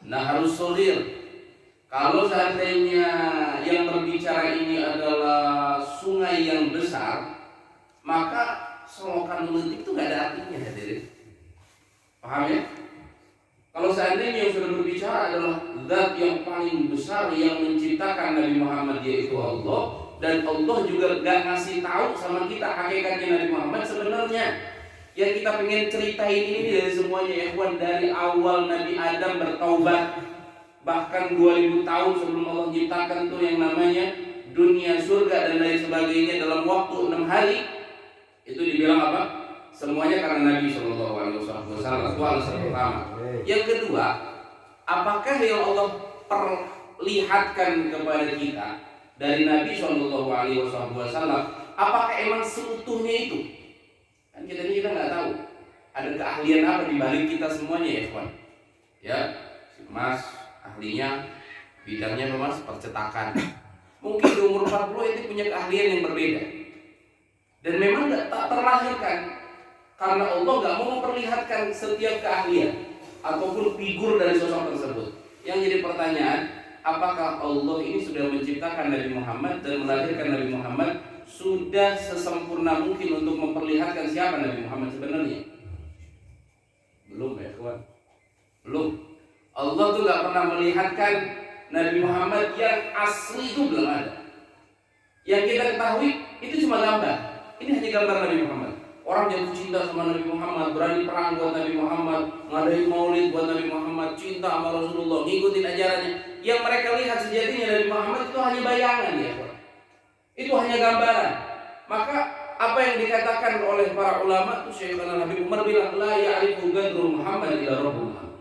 naharus solir. Kalau seandainya yang berbicara ini adalah sungai yang besar, maka solokan meletik itu gak ada artinya, hadirin. Paham ya? Kalau seandainya yang sudah berbicara adalah zat yang paling besar yang menciptakan Nabi Muhammad, yaitu Allah, dan Allah juga gak ngasih tahu sama kita hakikatnya Nabi Muhammad sebenarnya. Yang kita pengen ceritain ini dari semuanya ya kawan, dari awal Nabi Adam bertaubat, bahkan 2000 tahun sebelum Allah menciptakan tuh yang namanya dunia, surga dan lain sebagainya dalam waktu 6 hari. Itu dibilang apa? Semuanya karena Nabi Shallallahu Alaihi Wasallam. Itu alasan pertama. Yang kedua, apakah yang Allah perlihatkan kepada kita dari Nabi Shallallahu Alaihi Wasallam, apakah emang seutuhnya itu? Kan kita nggak tahu. Ada keahlian apa di balik kita semuanya ya kawan? Ya, si Mas ahlinya bidangnya apa Mas? Percetakan. Mungkin di umur 40 itu punya keahlian yang berbeda. Dan memang tak terlahirkan karena Allah nggak mau memperlihatkan setiap keahlian ataupun figur dari sosok tersebut. Yang jadi pertanyaan, apakah Allah ini sudah menciptakan Nabi Muhammad dan melahirkan Nabi Muhammad sudah sesempurna mungkin untuk memperlihatkan siapa Nabi Muhammad sebenarnya? Belum ya kawan, belum. Allah tuh nggak pernah melihatkan Nabi Muhammad yang asli, itu belum ada. Yang kita ketahui itu cuma gambar. Ini hanya gambar Nabi Muhammad. Orang jatuh cinta sama Nabi Muhammad, berani perang buat Nabi Muhammad, ngadain maulid buat Nabi Muhammad, cinta sama Rasulullah, ngikutin ajarannya. Yang mereka lihat sejatinya Nabi Muhammad itu hanya bayangan ya, itu hanya gambaran. Maka apa yang dikatakan oleh para ulama itu, Syekhana Habib Umar bilang, la ya'rifu qadru Muhammad illa Rabbul Muhammad.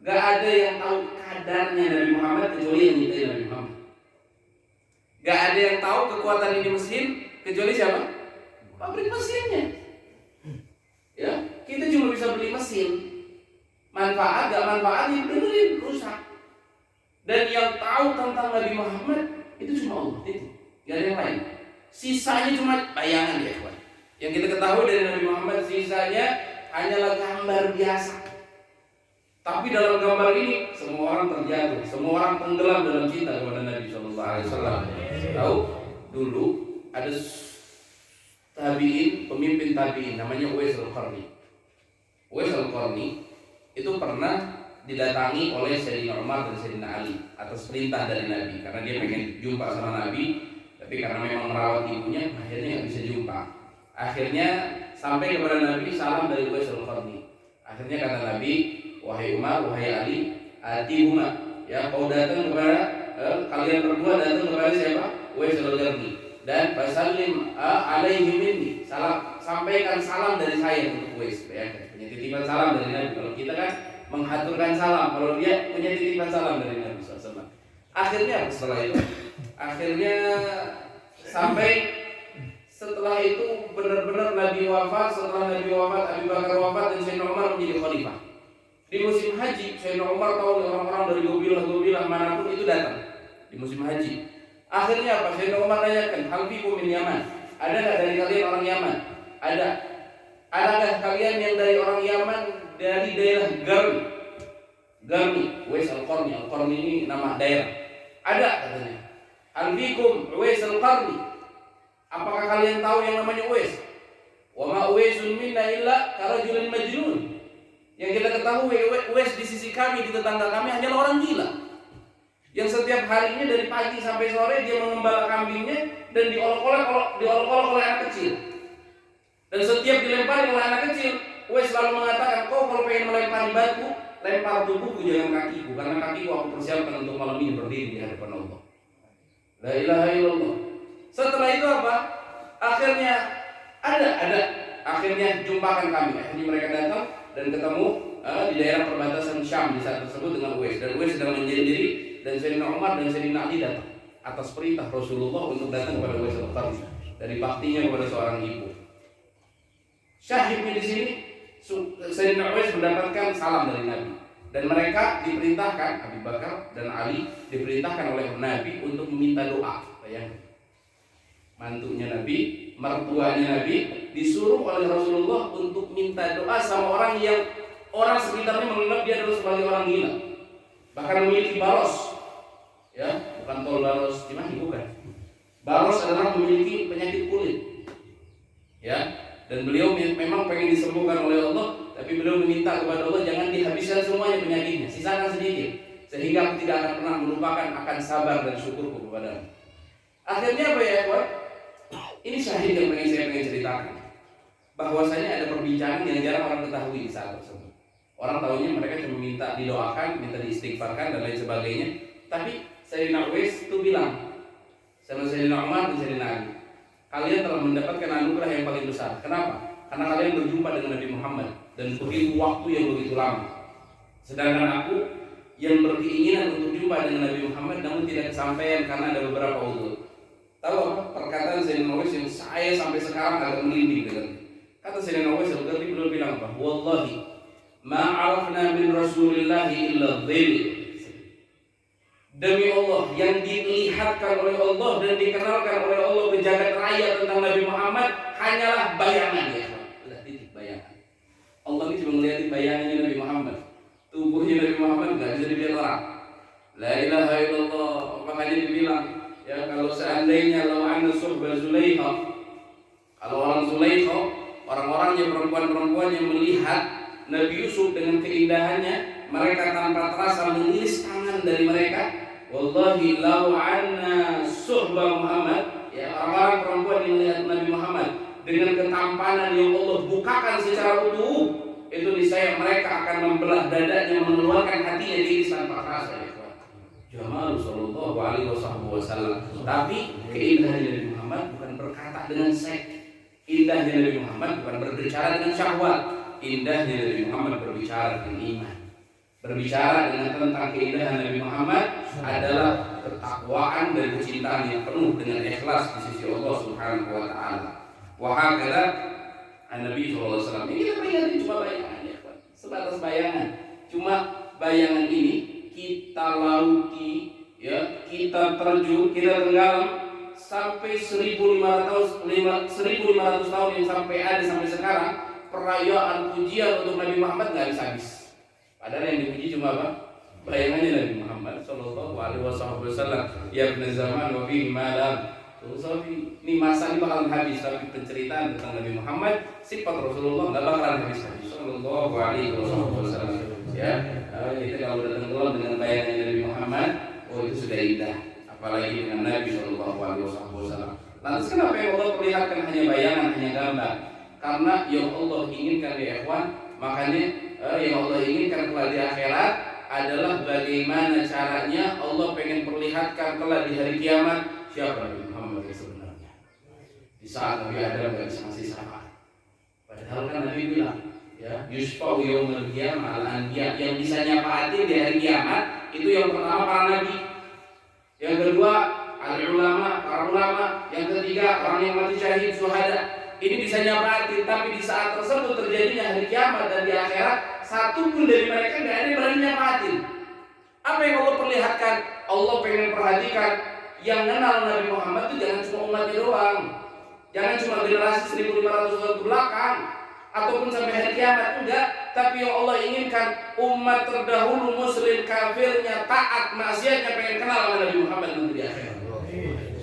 Gak ada yang tahu kadarnya Nabi Muhammad kecuali yang nyiptain Nabi Muhammad. Gak ada yang tahu kekuatan ini mesin kecuali siapa? Pabrik mesinnya. Ya, kita cuma bisa beli mesin. Manfaat gak manfaat yang benerin rusak. Dan yang tahu tentang Nabi Muhammad itu cuma Allah, itu. Gak ada yang lain. Sisanya cuma bayangan ya kawan. Yang kita ketahui dari Nabi Muhammad sisanya hanyalah gambar biasa. Tapi dalam gambar ini semua orang terjatuh, semua orang tenggelam dalam cinta kepada Nabi Shallallahu Alaihi Wasallam. Tahu dulu ada tabiin, pemimpin tabiin namanya Uwais Al-Qarni. Uwais Al-Qarni itu pernah didatangi oleh Sayyidina Umar dan Sayyidina Ali atas perintah dari Nabi, karena dia pengen jumpa sama Nabi, tapi karena memang merawat ibunya akhirnya nggak bisa jumpa. Akhirnya sampai kepada Nabi salam dari Uwais Al-Qarni. Akhirnya kata Nabi, wahai Umar, wahai Ali, atihuma, ya kau datang kepada kalian berdua datang kepada siapa? Uwais Al-Qarni. Dan fasallim alaihi minni, sampaikan salam dari saya untuk Uwais. Ya, punya titipan salam dari Nabi. Kalau kita kan menghaturkan salam, kalau dia punya titipan salam dari Nabi SAW. Akhirnya setelah itu, sampai setelah itu benar-benar Nabi wafat. Setelah Nabi wafat, Abu Bakar wafat dan Sayyidina Umar menjadi khalifah. Di musim haji, Sayyidina Umar tahu orang-orang dari gobilah manapun itu datang di musim haji. Akhirnya apa? Sayyidina Umar tanyakan, hal fikum min Yaman? Ada nggak dari kalian orang Yaman? Ada. Adakah kalian yang dari orang Yaman dari daerah Garni? Uwais Al-Qarni. Al-Qarni ini nama daerah. Ada katanya. Hal fikum Uwais Al-Qarni? Apakah kalian tahu yang namanya Uwais? Wa ma Uwaisun minna illa karajulin majnun. Yang kita ketahui Uwais di sisi kami, di tetangga kami hanyalah orang gila. Yang setiap harinya dari pagi sampai sore dia mengembala kambingnya dan diolok-olok oleh anak kecil. Dan setiap dilempari oleh anak kecil, Uwais selalu mengatakan, kau kalau pengen melempari batu, lempar tubuhku jangan kakiku, karena kakiku aku persiapkan untuk malam ini berdiri di hadapan Allah. La ilaha illallah. Setelah itu apa? Akhirnya akhirnya jumpakan kami. Akhirnya mereka datang dan ketemu di daerah perbatasan Syam di saat tersebut dengan Uwais. Dan Uwais sedang menyendiri, dan Sayyidina Umar dan Sayyidina Ali datang atas perintah Rasulullah untuk datang kepada Uwais Al-Qarni dari baktinya kepada seorang ibu. Syahidnya di sini Sayyidina Uwais mendapatkan salam dari Nabi, dan mereka diperintahkan, Abu Bakar dan Ali diperintahkan oleh Nabi untuk meminta doa. Bayangkan, mantunya Nabi, mertuanya Nabi disuruh oleh Rasulullah untuk minta doa sama orang yang orang sekitarnya menganggap dia adalah sebagai orang gila. bahkan memiliki baros, ya, bukan tol baros Cimahi, bukan. Baros adalah memiliki penyakit kulit, ya, dan beliau memang pengen disembuhkan oleh Allah, tapi beliau meminta kepada Allah jangan dihabiskan semuanya penyakitnya, sisakan sedikit, sehingga aku tidak akan pernah melupakan akan sabar dan syukurku kepadamu. Akhirnya apa ya, Pak? Ini syahid yang pengen ceritakan. Bahwasanya ada perbincangan yang jarang orang ketahui di saat tersebut. Orang tahunya mereka cuma minta didoakan, minta diistighfarkan dan lain sebagainya. Tapi Sayyidina Uwais itu bilang sama Sayyidina Umar dan Sayyidina Ali, kalian telah mendapatkan anugerah yang paling besar. Kenapa? Karena kalian berjumpa dengan Nabi Muhammad dan begitu waktu yang begitu lama. Sedangkan aku yang berkeinginan untuk jumpa dengan Nabi Muhammad namun tidak kesampaian karena ada beberapa uzur. Tahu apa perkataan Sayyidina Uwais yang saya sampai sekarang agak merinding dengan. Kata Sayyidina Uwais al-Qarni beliau bilang apa? Wallahi ma arafna min Rasulillahi illa dhil. Demi Allah yang dilihatkan oleh Allah dan dikenalkan oleh Allah ke jagat raya tentang Nabi Muhammad hanyalah bayangan ya. Udah titik bayangan. Allah ini cuma ngeliatin bayangannya Nabi Muhammad. Tubuhnya Nabi Muhammad nggak bisa dilihat orang. La ilaha illallah. Makanya dibilang ya kalau seandainya law anna suhba Zulaikha, kalau orang Zulaikha, orang-orangnya perempuan-perempuan yang melihat Nabi Yusuf dengan keindahannya, mereka tanpa terasa mengiris tangan dari mereka. Wallahi law anna suhba Muhammad, ya orang-orang perempuan yang melihat Nabi Muhammad dengan ketampanan yang Allah bukakan secara utuh, itu niscaya mereka akan membelah dadanya, mengeluarkan hatinya diiris tanpa terasa. Jamal sallallahu alaihi wasallam. Tapi keindahan Nabi Muhammad bukan berkata dengan seks. Indahnya Nabi Muhammad bukan berbicara dengan syahwat. Indahnya Nabi Muhammad berbicara dengan iman. Berbicara dengan tentang keindahan Nabi Muhammad adalah ketakwaan dan kecintaan yang penuh dengan ikhlas di sisi Allah Subhanahu wa taala. Wa hakala Nabi sallallahu alaihi wasallam. Ini kita peringatin cuma bayangan ya, Pak. Sebatas bayangan. Cuma bayangan ini kita lauti, ya, kita terjun, kita tenggelam sampai 1500 tahun yang sampai ada sampai sekarang. Perayaan pujian untuk Nabi Muhammad nggak habis-habis. Padahal yang dipuji cuma apa? Bayangannya Nabi Muhammad Sallallahu Alaihi Wasallam. Ya benar zaman wabi malam. Ini masa ini bakalan habis, tapi penceritaan tentang Nabi Muhammad, sifat Rasulullah nggak bakalan habis-habis. Sallallahu Alaihi Wasallam. Ya, kita kalau udah tenggelam dengan bayangan Nabi Muhammad, oh itu sudah indah. Apalagi dengan Nabi Sallallahu Alaihi Wasallam. Lantas kenapa yang Allah perlihatkan hanya bayangan, hanya gambar? Karena yang Allah inginkan di ikhwan, makanya yang Allah inginkan kelak di akhirat adalah bagaimana caranya Allah pengen perlihatkan kelak di hari kiamat siapa Nabi Muhammad yang sebenarnya. Di saat Nabi Adam nggak bisa ngasih syafaat, padahal kan Nabi bilang, ya, yusfa'u yaumil qiyamah al-anbiya, yang bisa nyafaatin di hari kiamat itu yang pertama para nabi, yang kedua al-ulama, para ulama, yang ketiga orang yang mati syahid, syuhada. Ini bisa nyafaatin, tapi di saat tersebut terjadinya hari kiamat dan di akhirat, satu pun dari mereka nggak ada yang berani nyafaatin. Apa yang Allah perlihatkan? Allah pengen perhatikan yang kenal Nabi Muhammad itu jangan cuma umatnya doang, jangan cuma generasi 1500 tahun ke belakang ataupun sampai hari kiamat, enggak. Tapi yang Allah inginkan umat terdahulu muslim kafirnya taat maksiatnya pengen kenal sama Nabi Muhammad nanti di akhirat.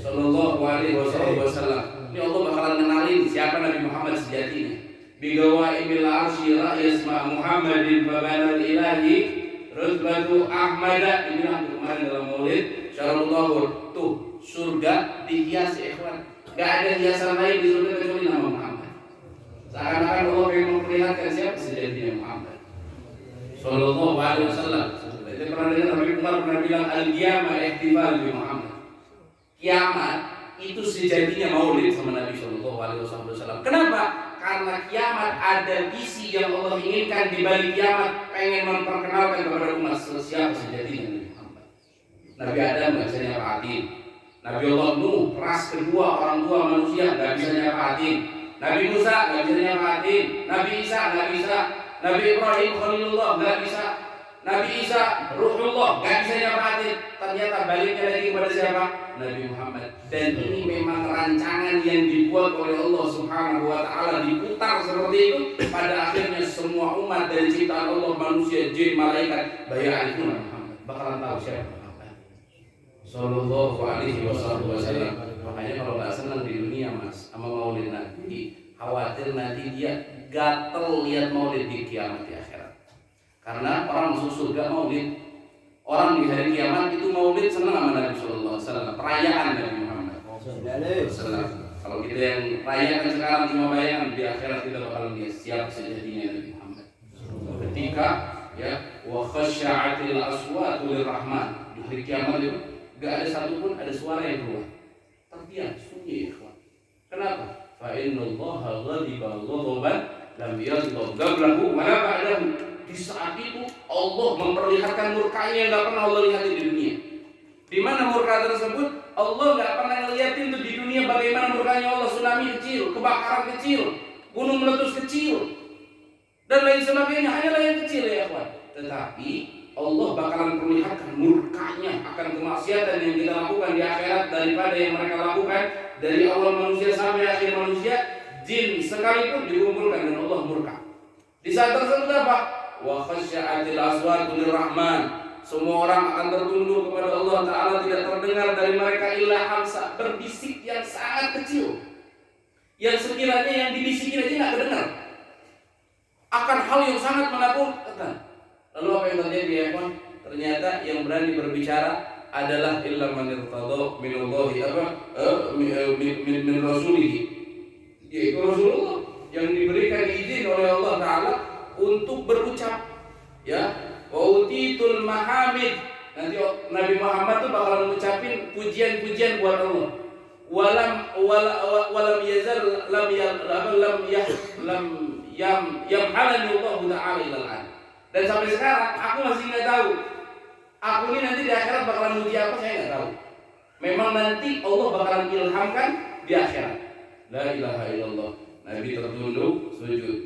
Sallallahu alaihi wasallam. Ini Allah bakalan kenalin siapa Nabi Muhammad sejatinya. Bigawaimil arsy ra'yasma Muhammadin fabanal ilahi rutbatu ahmada. Dibilang kemarin dalam maulid syarul tahur, tuh surga dihias ikhwan. Gak ada hiasan lain di surga kecuali nama Muhammad. Seakan-akan Allah ingin memperlihatkan siapa sejatinya Muhammad Sallallahu alaihi wasallam. Kita pernah dengar Nabi Umar pernah bilang al-qiyamah ihtifal bi Muhammad. Kiamat itu sejatinya maulid sama Nabi Sallallahu alaihi wasallam. Kenapa? Karena kiamat ada visi yang Allah inginkan di balik kiamat, pengen memperkenalkan kepada umat siapa sejatinya Nabi Muhammad. Nabi Adam nggak bisa nyafatin. Nabi Allah Nuh, ras kedua orang tua manusia nggak bisa nyafatin. Nabi Musa nggak bisa nyafatin. Nabi Isa nggak bisa. Nabi Ibrahim Khalilullah nggak bisa. Nabi Isa Ruhullah nggak bisa nyafatin. Ternyata baliknya lagi kepada siapa? Nabi Muhammad. Dan ini memang rancangan yang dibuat oleh Allah Subhanahu wa taala, diputar seperti itu. Pada akhirnya semua umat dari ciptaan Allah, manusia, jin, malaikat, bayarifuna Muhammad, bakalan tahu siapa Muhammad Sallallahu Alaihi Wasallam. Makanya kalau nggak senang di dunia mas sama maulid Nabi, khawatir nanti dia gatel lihat maulid di kiamat di akhirat. Karena orang masuk surga maulid, orang di hari kiamat itu maulid senang sama Nabi Sallallahu Alaihi Wasallam, perayaan Nabi Muhammad Sallallahu. Kalau kita yang rayakan sekarang cuma bayangan, di akhirat kita bakal lihat siapa sejatinya Nabi Muhammad. Ketika ya wa khasya'atil aswatu lirrahman, di hari kiamat itu gak ada satupun ada suara yang keluar, terdiam sunyi ikhwan. Kenapa? Fa innallaha ghadiba ghadaban lam yaghdab qablahu wa la ba'dahu. Di saat itu Allah memperlihatkan murkanya yang gak pernah Allah lihatin di dunia. Di mana murka tersebut? Allah gak pernah ngeliatin tuh di dunia bagaimana murkanya Allah. Tsunami kecil, kebakaran kecil, gunung meletus kecil, dan lain sebagainya, hanyalah yang kecil ya kawan. Tetapi Allah bakalan perlihatkan murkanya akan kemaksiatan yang kita lakukan di akhirat daripada yang mereka lakukan dari awal manusia sampai akhir manusia. Jin sekalipun dikumpulkan dan Allah murka. Di saat tersebut apa? Wa khasya'atil aswatu lirrahman. Semua orang akan tertunduk kepada Allah Ta'ala, tidak terdengar dari mereka illa hamsa, berbisik yang sangat kecil, yang sekiranya yang dibisikin aja nggak kedengar, akan hal yang sangat menakutkan. Lalu apa yang terjadi ya kawan? Ternyata yang berani berbicara adalah illa man irtada minallahi min rasulihi, yaitu Rasulullah yang diberikan izin oleh Allah Ta'ala untuk berucap ya. Wautitul mahamid, nanti Nabi Muhammad tuh bakalan mengucapin pujian-pujian buat Allah. Walam yazal lam yamhalani Allah Ta'ala ilal an. Dan sampai sekarang aku masih nggak tahu. Aku ini nanti di akhirat bakalan muji apa, saya nggak tahu. Memang nanti Allah bakalan ilhamkan di akhirat. La ilaha illallah. Nabi tertunduk sujud,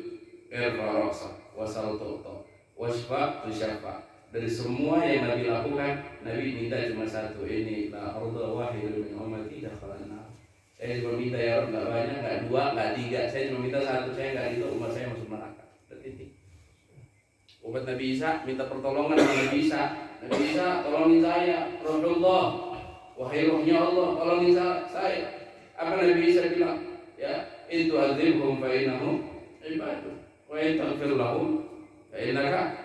irfa ra'sa wasal tu'ta wasfa tusyafa. Dari semua yang Nabi lakukan, Nabi minta cuma satu, ini la arda wahidun min ummati dakhalan nar. Saya cuma minta ya Rabb, nggak banyak, nggak dua, nggak tiga, saya cuma minta satu, saya nggak itu umat saya masuk neraka. Titik. Umat Nabi Isa minta pertolongan sama Nabi Isa. Nabi Isa tolongin saya, Rasulullah, wahai rohnya Allah, tolongin saya. Apa Nabi Isa bilang? Ya, itu azimhum fa innahum ibadu wa in taghfir lahum innaka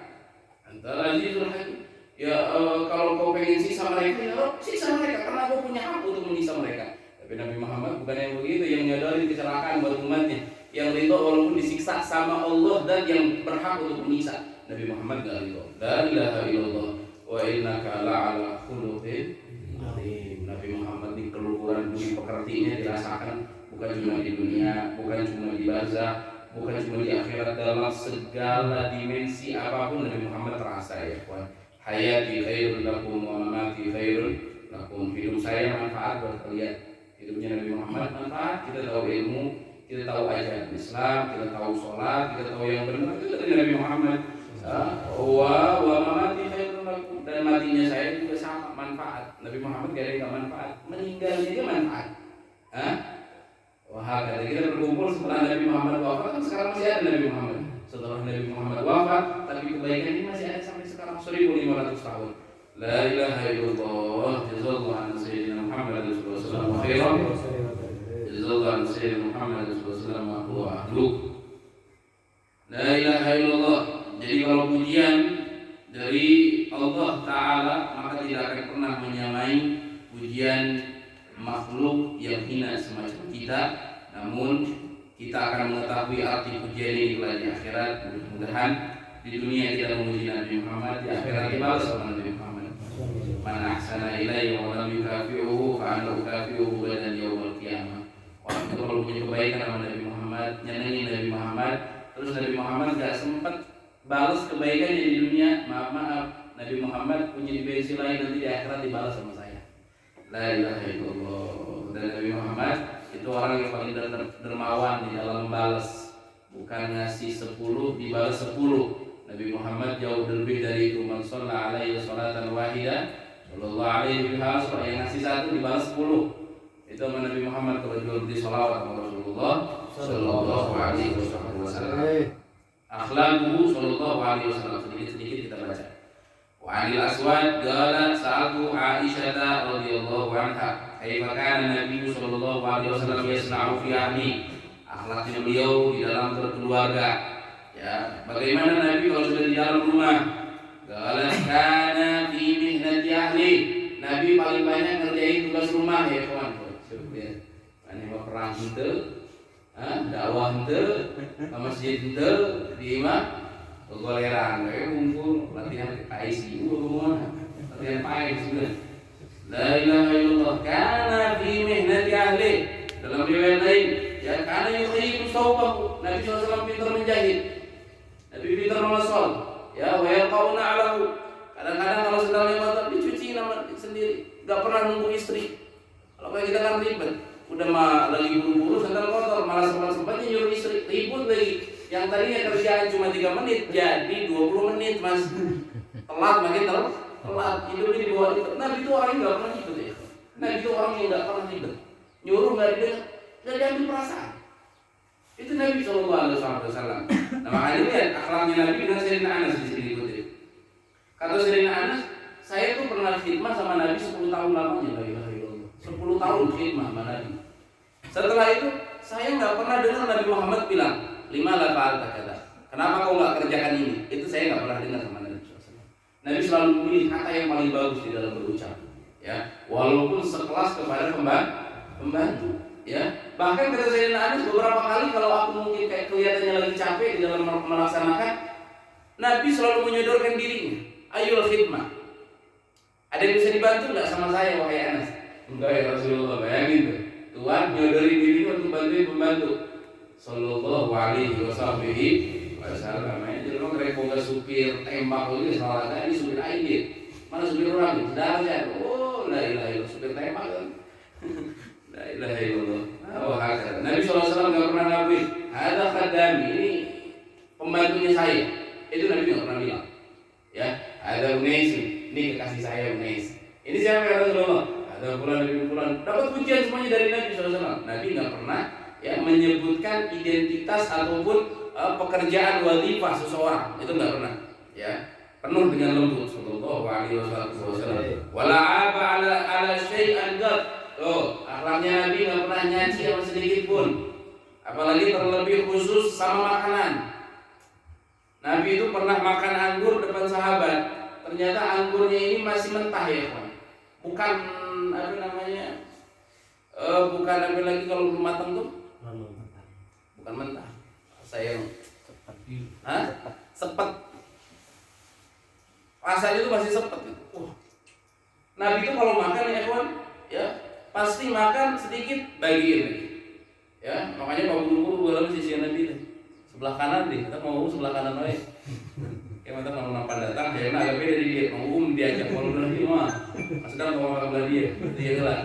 antal azizul hakim. Ya kalau kau pengen sisa mereka, ya Rabb, sisa mereka karena aku punya hak untuk menyisa mereka. Tapi Nabi Muhammad bukan yang begitu, yang nyadarin kecelakaan buat umatnya, yang ridho walaupun disiksa sama Allah dan yang berhak untuk menyisa. Nabi Muhammad gak ridho. La ilaha illallah wa innaka la'ala khuluqin azim. Nabi Muhammad di keluhuran budi pekertinya dirasakan bukan cuma di dunia, bukan cuma di barzakh, bukan cuma di akhirat, dalam segala dimensi apapun Nabi Muhammad terasa ya kawan. Hayati khairul lakum wa mamati khairul lakum. Hidup saya manfaat buat kalian. Hidupnya Nabi Muhammad manfaat. Kita tahu ilmu, kita tahu ajaran Islam, kita tahu sholat, kita tahu yang benar, itu dari Nabi Muhammad. Wa mamati khairul lakum. Dan matinya saya juga sama manfaat. Nabi Muhammad gak ada yang gak manfaat. Meninggalnya dia manfaat. Wah, kata kita berkumpul setelah Nabi Muhammad wafat, kan sekarang masih ada Nabi Muhammad. Setelah Nabi Muhammad wafat, tapi kebaikan ini masih ada sampai sekarang 1500 tahun. La ilaha illallah. Jazallahu an sayyidina Muhammad sallallahu alaihi wasallam khairan. Jazallahu an sayyidina Muhammad sallallahu alaihi wasallam wa ahlu. La ilaha illallah. Jadi kalau pujian dari Allah Ta'ala, maka tidak akan pernah menyamai pujian makhluk yang hina semacam kita. Namun kita akan mengetahui arti pujian ini di akhirat. Mudah-mudahan di dunia kita memuji Nabi Muhammad, di akhirat dibalas oleh Nabi Muhammad. Man ahsana ilayya wa lam yukafi'uhu fa ana ukafi'uhu dan yaumil qiyamah. Orang itu kalau punya kebaikan sama Nabi Muhammad, nyenengin Nabi Muhammad, terus Nabi Muhammad gak sempat balas kebaikannya di dunia, maaf Nabi Muhammad punya dimensi lain, nanti di akhirat dibalas sama saya. La ilaha illallah. Dan Nabi Muhammad itu orang yang paling dermawan di dalam membalas, bukan ngasih 10 dibalas 10. Nabi Muhammad jauh lebih dari itu. Man shalla alaihi sholatan wahidah sallallahu alaihi wasallam, yang ngasih 1 dibalas 10. Itu sama Nabi Muhammad kalau jual beli sholawat sama Rasulullah sallallahu alaihi wasallam. Akhlaquhu sallallahu alaihi wasallam, sedikit-sedikit kita baca. Wa Wa 'anil Aswad qala sa'altu Aisyah radhiyallahu anha kaifa kana Nabi sallallahu alaihi wasallam yasna'u fi ahli, akhlaknya beliau di dalam berkeluarga. Ya, bagaimana Nabi kalau sudah di dalam rumah? Qala kana fi mihnati ahli. Nabi paling banyak ngerjain tugas rumah ya kawan. Ane mah perang henteu, dakwah henteu, masjid henteu, di imah goleran, ngumpul latihan ICU semua, latihan PAI sudah. La ilaha illallah. Kana fi mihnati ahli. Dalam riwayat lain, ya kana yukhayyibu thawbahu. Nabi SAW pintar menjahit. Nabi pintar memasol. Ya, wa yaqauna alahu. Kadang-kadang kalau sendalnya kotor dicuci nama sendiri, enggak pernah nunggu istri. Kalau kayak kita kan ribet. Udah mah lagi buru-buru sandal kotor, malah sempat-sempatnya nyuruh istri, ribut lagi. Yang tadinya kerjaan cuma 3 menit jadi 20 menit, Mas. Telat makin telat. Hidupnya di bawah itu. Nabi itu orang yang enggak pernah ribet ya. Nabi itu orang yang enggak pernah ribet. Nyuruh enggak didengar, enggak diambil perasaan. Itu Nabi sallallahu alaihi wasallam. Nah, makanya lihat akhlaknya Nabi dengan Sayyidina Anas di sini dikutip. Kata Sayyidina Anas, saya tuh pernah khidmah sama Nabi 10 tahun lamanya, la ilaha illallah. 10 tahun khidmah sama Nabi. Setelah itu saya nggak pernah dengar Nabi Muhammad bilang, lima la fa'alta kata. Kenapa kau nggak kerjakan ini? Itu saya nggak pernah dengar sama Nabi SAW. Nabi selalu memilih kata yang paling bagus di dalam berucap, ya, walaupun sekelas kepada pembantu, ya. Bahkan kata Sayyidina Anas beberapa kali kalau aku mungkin kayak kelihatannya lagi capek di dalam melaksanakan, Nabi selalu menyodorkan dirinya, ayul khidmah. Ada yang bisa dibantu nggak sama saya wahai Anas? Enggak ya Rasulullah, bayangin tuh. Tuhan nyodorin dirinya untuk bantuin pembantu. Sallallahu alaihi wasallam. Jadi memang repot supir tembak itu salah. Ini supir air. Mana supir orang? Sudah aja. Oh, la ilaha illallah, supir tembak kan. La ilaha illallah. Nabi SAW nggak pernah ngakuin. Ada khadami, ini pembantunya saya. Itu Nabi nggak pernah bilang. Ya, ada Unais, ini kekasih saya Unais. Ini siapa ya Rasulullah? Ada bulan dapat pujian semuanya dari Nabi SAW. Nabi nggak pernah ya menyebutkan identitas ataupun pekerjaan wadifah seseorang, itu nggak pernah. Ya, penuh dengan lembut. Sallallahu alaihi wasallam. Wala aba ala syai'an qad. Oh, akhlaknya Nabi nggak pernah nyaci sama sedikit pun. Apalagi terlebih khusus sama makanan. Nabi itu pernah makan anggur depan sahabat. Ternyata anggurnya ini masih mentah ya, kawan. Bukan apa namanya? Bukan apa lagi kalau belum matang tuh? Bukan mentah. Saya sepet. Rasanya itu masih sepet. Nabi itu kalau makan ya, kawan, ya pasti makan sedikit bagiin lagi. Ya, makanya kalau buru-buru dalam sisi Nabi itu sebelah kanan deh, kita mau sebelah kanan aja. Ya mantap kalau nampak datang, ya agak beda di dia, mau diajak kalau udah di rumah, sedang mau makan belah dia, dia lah.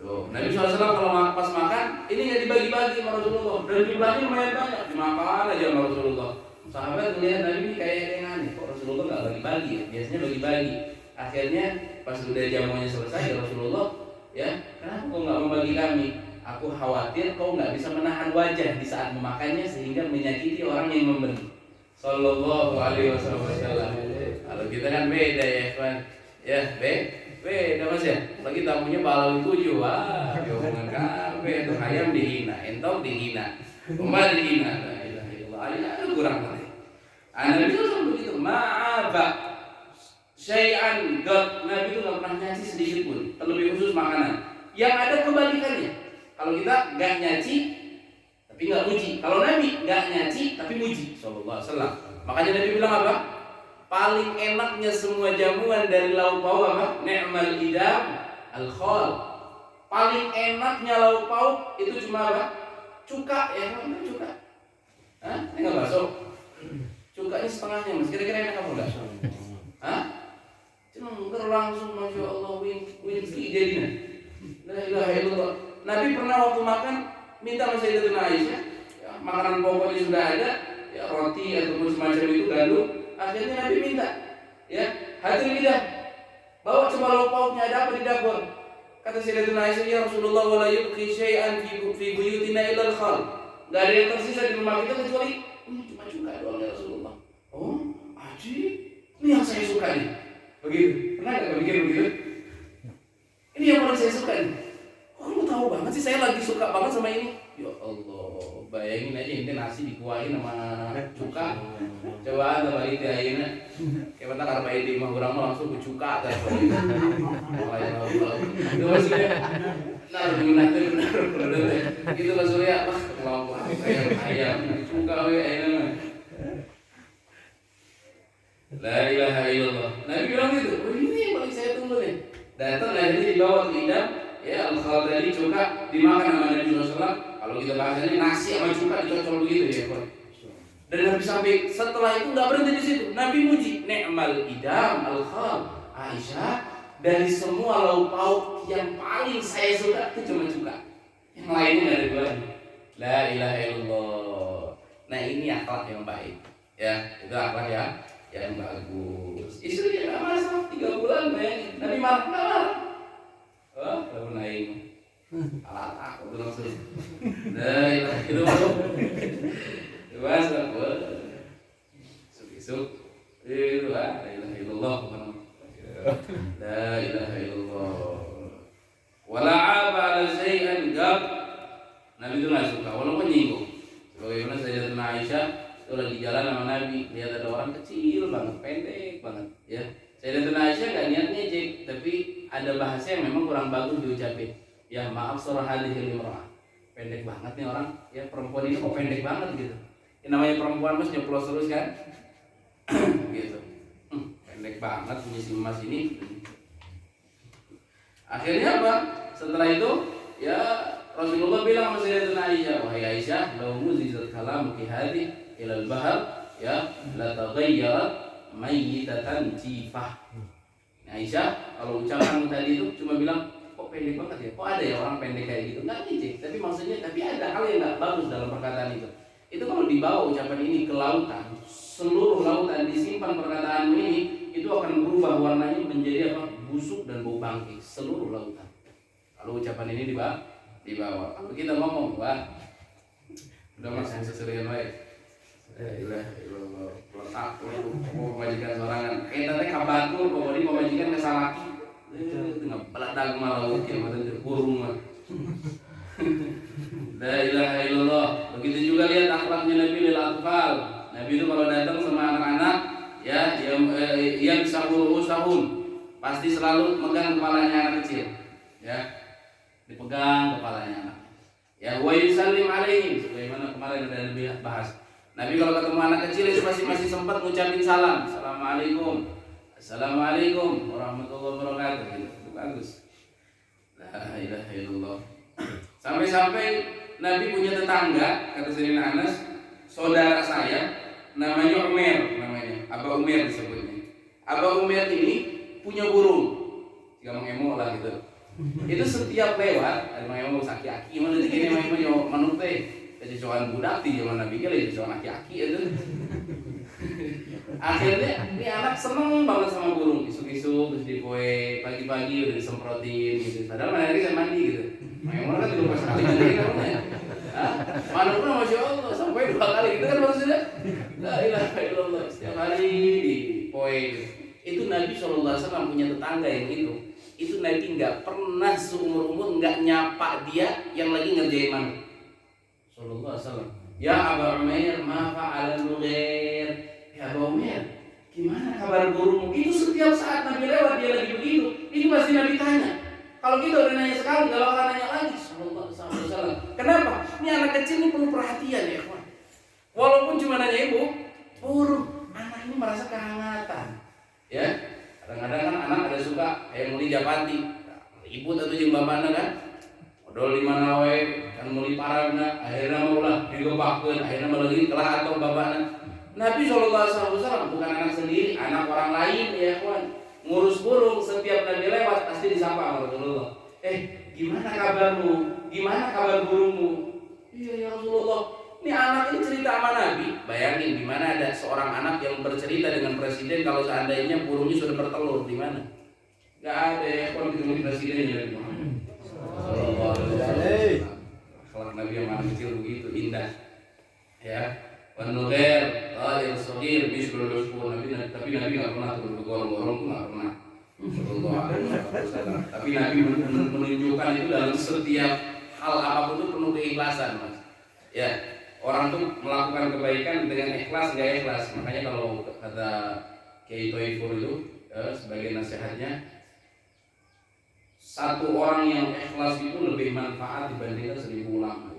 Tuh, Nabi SAW kalau pas makan, ini nggak dibagi-bagi sama Rasulullah, dan jumlahnya lumayan banyak, dimakan aja sama Rasulullah. Sahabat melihat Nabi ini kayak yang aneh, kok Rasulullah nggak bagi-bagi, ya? Biasanya bagi-bagi. Akhirnya pas udah jamuannya selesai, ya Rasulullah, ya kenapa kau nggak membagi kami? Aku khawatir kau nggak bisa menahan wajah di saat memakannya sehingga menyakiti orang yang memberi. Sallallahu alaihi wasallam. Kalau kita kan beda ya, kan? Ya, beda Mas ya. Lagi tamunya Balawi 7. Wah, omongan kabeh itu ayam dihina, entong dihina. Kembali dihina. La ilaha illallah. Ada kurang kali. Nabi itu begitu. Ma'aba syai'an qad. Nabi itu enggak pernah nyaci sedikit pun, terlebih khusus makanan. Yang ada kebalikannya. Kalau kita enggak nyaci tapi enggak muji. Kalau Nabi enggak nyaci tapi muji sallallahu alaihi wasallam. Makanya Nabi bilang apa? Paling enaknya semua jamuan dari lauk pauk apa? Ni'mal idam al-khal. Paling enaknya lauk pauk itu cuma apa? Cuka ya, apa cuka? Hah? Ini enggak bakso. Cukanya setengahnya Mas. Kira-kira enak apa enggak? Hah? Cuma langsung Masya Allah win jadinya. La ilaha illallah. Nabi pernah waktu makan minta sama Sayyidatina Aisyah, ya, makanan pokoknya sudah ada, ya roti ataupun semacam itu gandum. Akhirnya Nabi minta, ya hati lidah, bawa coba lauk pauknya ada apa di dapur. Kata Sayyidatina Aisyah, ya Rasulullah wala yubqi syai'an fi buyutina illa al-khal. Enggak ada yang tersisa di rumah kita kecuali ini cuma cuka doang ya Rasulullah. Oh, aji. yang saya suka nih. Begitu. Pernah nggak mikir begitu? Ini yang paling saya suka nih. Kok kamu tahu banget sih saya lagi suka banget sama ini? Ya Allah, bayangin aja ini nasi dikuahin sama cuka. Coba anda balik ya ini. Kayak mana karena ini mah orang langsung ke cuka kan. Itu maksudnya. Nah, benar. Itu Mas Surya, kelompok ayam cuka we ayam. La ilaha illallah. Nabi bilang gitu. Oh, ini yang paling saya tunggu nih. Datang akhirnya dibawa ke idam, ya al-khal tadi cuka dimakan sama Nabi SAW. Kalau kita bahasanya nasi sama cuka dicocol begitu ya, Pak. Dan Nabi sampai setelah itu nggak berhenti di situ. Nabi muji, ni'mal idam al-khal. Aisyah, dari semua lauk pauk yang paling saya suka itu cuma cuka. Yang lainnya nggak ada duanya. La ilaha illallah. Nah ini akhlak yang baik. Ya, itu akhlak ya. Yang bagus. Istrinya nggak masak 3 bulan, bayangin. Nabi marah. Oh, belum naik. Alat aku belum langsung. Nah, itu masuk. Masuk. Isuk. Itu la ilaha illallah. La ilaha illallah. Wala 'aba 'ala syai'an gab. Nabi itu nggak suka, walaupun nyinggung. Sebagaimana Sayyidatuna Aisyah itu lagi jalan sama Nabi, lihat ada orang kecil banget, pendek banget, ya. Sayyidatuna Aisyah nggak niat ngejek, tapi ada bahasa yang memang kurang bagus diucapin. Ya maaf surah hadhil imra'ah. Pendek banget nih orang, ya perempuan ini kok pendek banget gitu. Ya, namanya perempuan mas nyeplos terus kan, gitu. Pendek banget punya si emas ini. Akhirnya apa? Setelah itu, ya Rasulullah bilang sama Sayyidatuna Aisyah, wahai Aisyah, lau muzizat kalamuki hadhi ilal bahar, ya la taghayyarat mayyitatan jifah. Aisyah, kalau ucapan tadi itu cuma bilang kok pendek banget ya, kok ada ya orang pendek kayak gitu, nggak ngejek, tapi maksudnya tapi ada hal yang nggak bagus dalam perkataan itu. Itu kalau dibawa ucapan ini ke lautan, seluruh lautan disimpan perkataanmu ini, itu akan berubah warnanya menjadi apa? Busuk dan bau bangkit seluruh lautan. Kalau ucapan ini dibawa. Kalau kita ngomong, wah, udah masuk seserian baik. Ilah, letak, pemajikan sorangan. Tadi kabatur, pokoknya pemajikan kesalaki. Tengah peladak malah mungkin macam terkurung mah. La ilaha illallah. Begitu juga lihat akhlaknya Nabi lil atfal. Nabi itu kalau datang sama anak-anak, ya, yang sahur pasti selalu megang kepalanya anak kecil, ya. Dipegang kepalanya anak. Ya, wa yusallim alaihim, sebagaimana kemarin ada Nabi bahas. Nabi kalau ketemu anak kecil itu masih sempat ngucapin salam. Assalamualaikum warahmatullahi wabarakatuh. Itu bagus. La ilaha illallah. Sampai-sampai Nabi punya tetangga, kata Sayyidina Anas, saudara saya namanya Umar, Aba Umar disebutnya. Aba Umar ini punya burung. Jika mengemo lah gitu. Itu setiap lewat, ada yang mau aki-aki, mana begini mau manuk teh, kecocokan budak di zaman Nabi kali, kecocokan aki-aki itu. Akhirnya ini anak seneng banget sama burung, isu-isu terus dipoe pagi-pagi udah disemprotin gitu. Padahal mana hari saya mandi gitu. Memang kan juga pas kali mandi namanya. Manuknya masya Allah sampai 2 kali gitu kan maksudnya. La ilaha illallah setiap hari dipoe. Itu Nabi SAW punya tetangga yang itu Nabi nggak pernah seumur-umur nggak nyapa dia yang lagi ngerjain manuk. Sallallahu alaihi wasallam. Ya Aba Umair, ma fa'ala nughair. Ya Aba Umair, gimana kabar burungmu? Itu setiap saat Nabi lewat dia lagi begitu. Ini pasti Nabi tanya. Kalau kita udah nanya sekali, nggak bakal nanya lagi. Sallallahu alaihi wasallam. Kenapa? Ini anak kecil ini perlu perhatian ya, kawan. Walaupun cuma nanya ibu, burung, anak ini merasa kehangatan. Ya. Kadang-kadang kan anak ada suka kayak muli japati, ibu atau jeung bapana kan, modal di mana we, kan muli paragna, akhirnya maulah digebakeun, akhirnya lagi kelah atau bapana. Nabi SAW bukan anak sendiri, anak orang lain ya kawan. Ngurus burung, setiap Nabi lewat pasti disapa sama Rasulullah. Gimana kabarmu? Gimana kabar burungmu? Iya ya Rasulullah. Ini anak ini cerita sama Nabi. Bayangin di mana ada seorang anak yang bercerita dengan presiden kalau seandainya burungnya sudah bertelur di mana? Gak ada ya kalau ketemu presidennya di mana. Kalau Nabi yang anak kecil begitu indah. Ya, penuher qail shaghir misrul usfur. Tapi Nabi nggak pernah turun ke gorong-gorong tuh nggak pernah. Sallallahu alaihi wasallam. Tapi Nabi menunjukkan itu dalam setiap hal apapun itu penuh keikhlasan, Mas. Ya, orang tuh melakukan kebaikan dengan ikhlas nggak ikhlas. Makanya kalau kata Kiai Thoifur itu sebagai nasihatnya, satu orang yang ikhlas itu lebih manfaat dibandingkan 1000 ulama.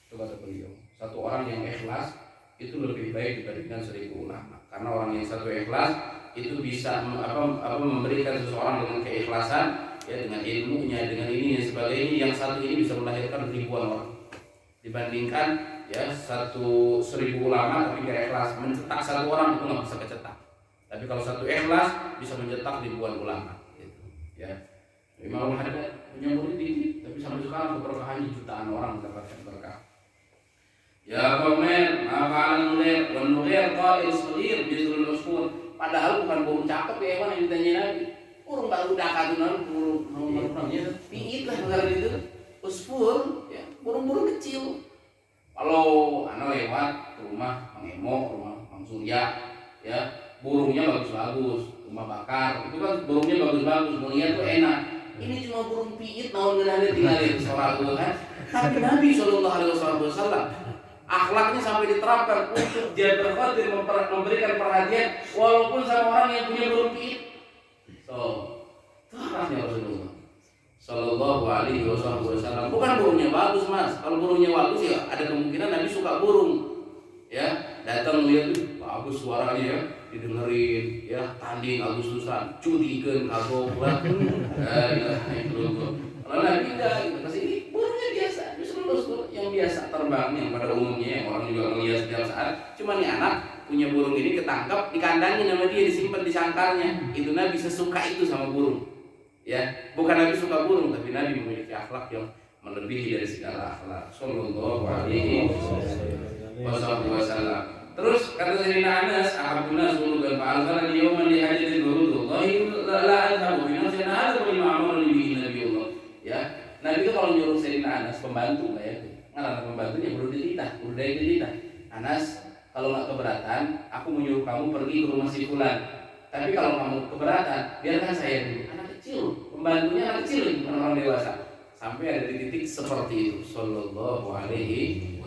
Itu kata beliau. Satu orang yang ikhlas itu lebih baik dibandingkan 1000 ulama. Karena orang yang satu ikhlas itu bisa memberikan seseorang dengan keikhlasan, ya, dengan ilmunya, dengan ini dan sebagainya. Yang satu ini bisa melahirkan ribuan orang. Dibandingkan ya 1000 ulama tapi gak ikhlas, mencetak satu orang itu nggak bisa kecetak. Tapi kalau satu ikhlas bisa mencetak ribuan ulama. Gitu. Ya. Imam Al-Haddad punya murid dikit, tapi sampai sekarang keberkahannya jutaan orang mendapatkan berkah. Ya Qomel, mafa'al Nughir, wan Nughir qail shaghir bisrul usfur. Padahal bukan burung cakep ya hewan yang ditanya Nabi. Burung baru dakatunan, burung piit lah negara itu. Usfur, ya, burung-burung kecil. Kalau anak lewat ke rumah Mang Emo, rumah Mang Surya, ya, burungnya bagus-bagus, rumah bakar, itu kan burungnya bagus-bagus, melihat tuh enak. Ini cuma burung piit, naon ngeunahna tinggalin sorak kan. Tapi Nabi sallallahu alaihi wasallam akhlaknya sampai diterapkan untuk dia berkhatir memberikan perhatian walaupun sama orang yang punya burung piit. So, itu akhlaknya Rasulullah sallallahu alaihi wasallam. Bukan burungnya bagus, Mas. Kalau burungnya bagus ya ada kemungkinan Nabi suka burung. Ya, datang lihat bagus suaranya ya, didengerin ya, tanding Agustusan, cudikeun kagok lah. Kalau Nabi enggak gitu. Pasti ini burungnya biasa, justru yang biasa terbang yang pada umumnya yang orang juga melihat setiap saat. Cuma nih anak punya burung ini ketangkap, dikandangin sama dia, disimpan di sangkarnya. Itu Nabi sesuka itu sama burung. Ya, bukan Nabi suka burung, tapi Nabi memiliki akhlak yang melebihi dari segala akhlak. Sallallahu alaihi wasallam. Terus kata Sayyidina Anas, "Ahabuna sulukan fa'alzana yawman li hajatin Rasulullahi la adhabu bi nafsi hadha wa lima amara bihi Nabiullah." Ya, Nabi itu kalau nyuruh Sayyidina Anas pembantu lah ya. Ngaran pembantunya perlu dititah, perlu dititah. Anas, kalau nggak keberatan, aku menyuruh kamu pergi ke rumah si fulan. Tapi kalau kamu keberatan, biarkan saya dulu. Anak kecil, pembantunya anak kecil, bukan orang dewasa. Sampai ada di titik seperti itu. Sallallahu alaihi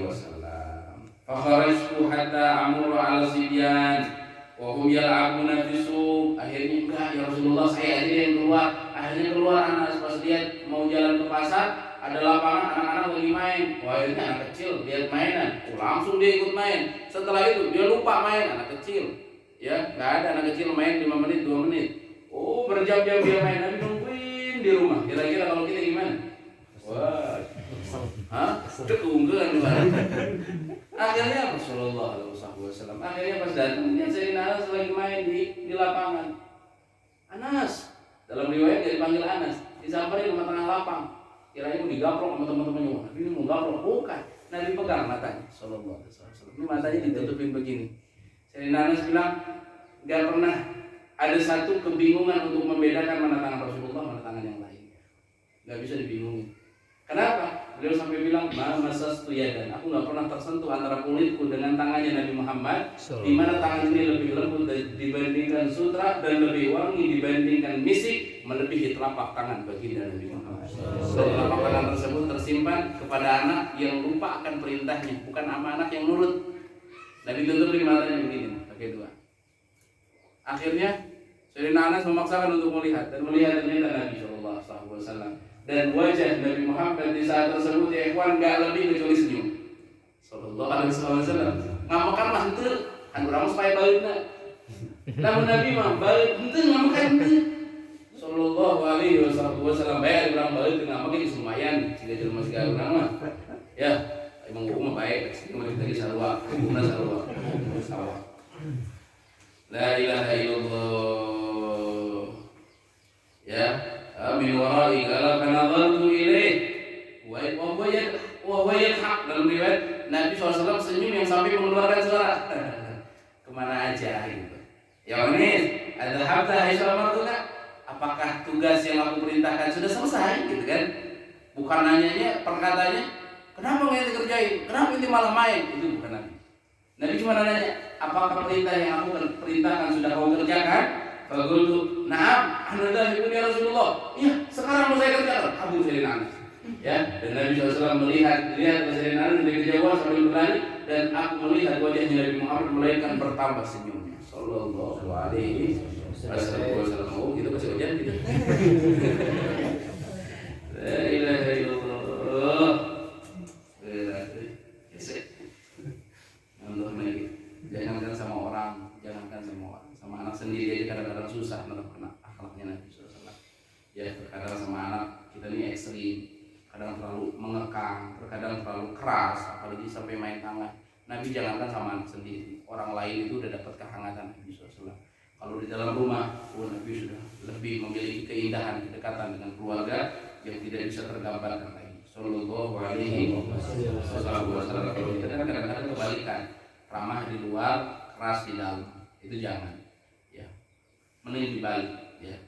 wasallam. Fakharajtu hatta amuru ala sibyan wa hum yal'abuna fi suq. Akhirnya enggak ya Rasulullah, saya aja yang keluar. Akhirnya keluar Anas pas lihat mau jalan ke pasar, ada lapangan anak-anak lagi main. Wah, ini anak kecil lihat mainan, langsung dia ikut main. Setelah itu dia lupa main, anak kecil. Ya, enggak ada anak kecil main 5 menit, 2 menit. Oh, berjam-jam dia main, Nabi nungguin di rumah. Kira-kira kalau kita gimana? Wah. Hah? Keunggulan banget. Akhirnya Rasulullah SAW. Akhirnya pas datang dia Sayyidina Anas lagi main di lapangan. Anas, dalam riwayat dia dipanggil Anas, disamperin ke tengah lapang. Kirain mau digaplok sama teman-temannya. Nabi ini mau gaplok, bukan. Nabi pegang matanya. Sallallahu alaihi wasallam. Ini matanya ditutupin begini. Sayyidina Anas bilang, enggak pernah ada satu kebingungan untuk membedakan mana tangan Rasulullah, mana tangan yang lain. Enggak bisa dibingungin. Kenapa? Beliau sampai bilang, "Ma masastu yadan." Aku enggak pernah tersentuh antara kulitku dengan tangannya Nabi Muhammad, di mana tangan ini lebih lembut dibandingkan sutra dan lebih wangi dibandingkan misik, melebihi telapak tangan baginda Nabi Muhammad. Telapak tangan tersebut tersimpan kepada anak yang lupa akan perintahnya, bukan sama anak yang nurut. Nabi tutupin matanya begini, pakai dua. Akhirnya Sayyidina Anas memaksakan untuk melihat dan melihat ternyata Nabi sallallahu alaihi wasallam. Dan wajah Nabi Muhammad di saat tersebut ya ikhwan gak lebih kecuali senyum. Sallallahu alaihi wasallam. Ngamakan mah henteu, kan urang supaya baeuna. Namun Nabi mah bae henteu ngamakan henteu. Sallallahu alaihi wasallam bae urang bae teu ngamakan geus lumayan, siga jelema siga urang mah. Ya, emang hukum mah bae, cuma kita geus sarua, hukumna sarua. Sarua. La ilaha illallah. Ya. Min wara'i qala fanadhartu ilaih wa huwa yadhak. Dalam riwayat Nabi SAW senyum yang sampai mengeluarkan suara. Kemana aja gitu. Ya Unis, ada habta Aisyah martuka. Apakah tugas yang aku perintahkan sudah selesai gitu kan? Bukan nanyanya perkataannya, kenapa nggak dikerjain? Kenapa ini malah main? Itu bukan Nabi. Nabi cuma nanya, apakah perintah yang aku perintahkan sudah kau kerjakan? Faqultu na'am, ana dzahibun ya Rasulullah. Iya, sekarang mau saya kerjakan. Abu Sayyidina Anas. Ya, dan Nabi SAW melihat Sayyidina Anas dari kejauhan sambil berlari, dan aku melihat wajahnya Nabi Muhammad melainkan bertambah senyumnya. Sallallahu alaihi wasallam. Oh, gitu masih hujan gitu. La ilaha illallah. Jangankan sama orang, sama anak sendiri aja kadang-kadang susah menerapkan akhlaknya Nabi SAW. Ya, terkadang sama anak kita ini ekstrim, kadang terlalu mengekang, terkadang terlalu keras, apalagi sampai main tangan. Nabi jangankan sama anak sendiri, orang lain itu udah dapat kehangatan Nabi SAW. Kalau di dalam rumah, Nabi sudah lebih memiliki keindahan, kedekatan dengan keluarga yang tidak bisa tergambarkan lagi. Sallallahu alaihi wasallam. Kalau kita kan kadang-kadang kebalikan, ramah di luar, keras di dalam. Itu jangan. Ya, mending dibalik. Ya,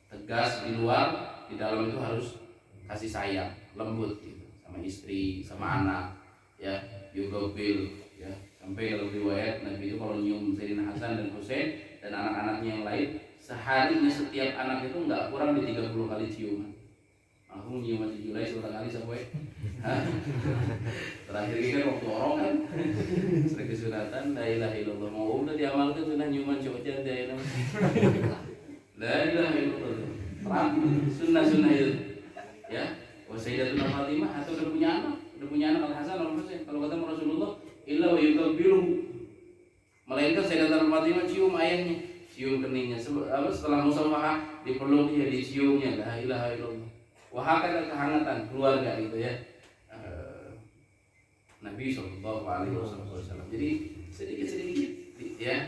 tegas di luar, di dalam itu harus kasih sayang, lembut gitu, sama istri, sama anak. Ya, yugobil. Ya, sampai dalam riwayat Nabi itu kalau nyium Sayyidina Hasan dan Husain dan anak-anaknya yang lain, seharinya setiap anak itu nggak kurang di 30 kali ciuman. Aku nyium masih Julai seorang kali sampai terakhir ini kan waktu orang kan sering kesunatan, la ilaha illallah, mau udah diamalkan sunnah nyiuman cojan dia ini, la ilaha illallah, sunnah itu, ya. Sayyidatuna Fatimah atau udah punya anak Al Hasan Al Husain, kalau kata Rasulullah, illa wa yuqabbilu, melainkan Sayyidatuna Fatimah cium ayahnya, cium keningnya, setelah musafahah dipeluk dia, diciumnya, la ilaha illallah. Wahakata kehangatan keluarga gitu ya. Nabi Sallallahu Alaihi Wasallam. Jadi sedikit-sedikit ya,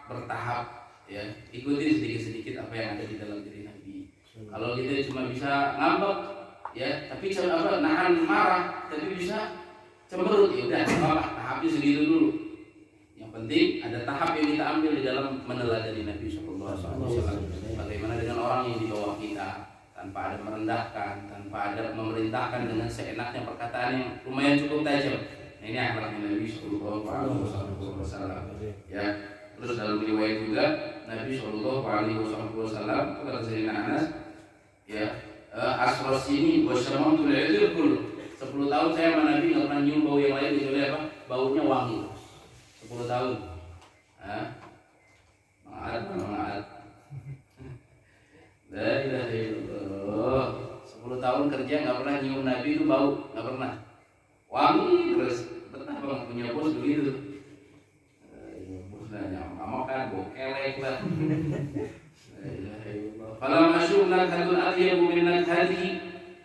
bertahap ya, ikuti sedikit-sedikit apa yang ada di dalam diri Nabi. Kalau kita cuma bisa ngambek ya, tapi nahan marah, tapi bisa cemberut, ya udah apa tahapnya segitu dulu. Yang penting ada tahap yang kita ambil di dalam meneladani Nabi Sallallahu Alaihi Wasallam. Bagaimana dengan orang yang di bawah kita, tanpa ada merendahkan, tanpa ada memerintahkan dengan seenaknya perkataan yang lumayan cukup tajam. Nah, ini akhlaknya Nabi Sallallahu Alaihi Wasallam. Ya, terus dalam riwayat juga Nabi Sallallahu Alaihi Wasallam kata Sayyidina Anas, ya, asros ini wasyamam tulayil kul. 10 tahun saya sama Nabi nggak pernah nyium bau yang lain kecuali apa? Baunya wangi. 10 tahun. Maaf. La ilaha illallah. 10 tahun kerja nggak pernah nyium Nabi itu bau, nggak pernah. Wangi terus. Betah banget punya bos begitu. Bos nanya, "Kamu kan bau kelek lah." La ilaha illallah. Kalau masuk nak hadul atyab minnak hadi,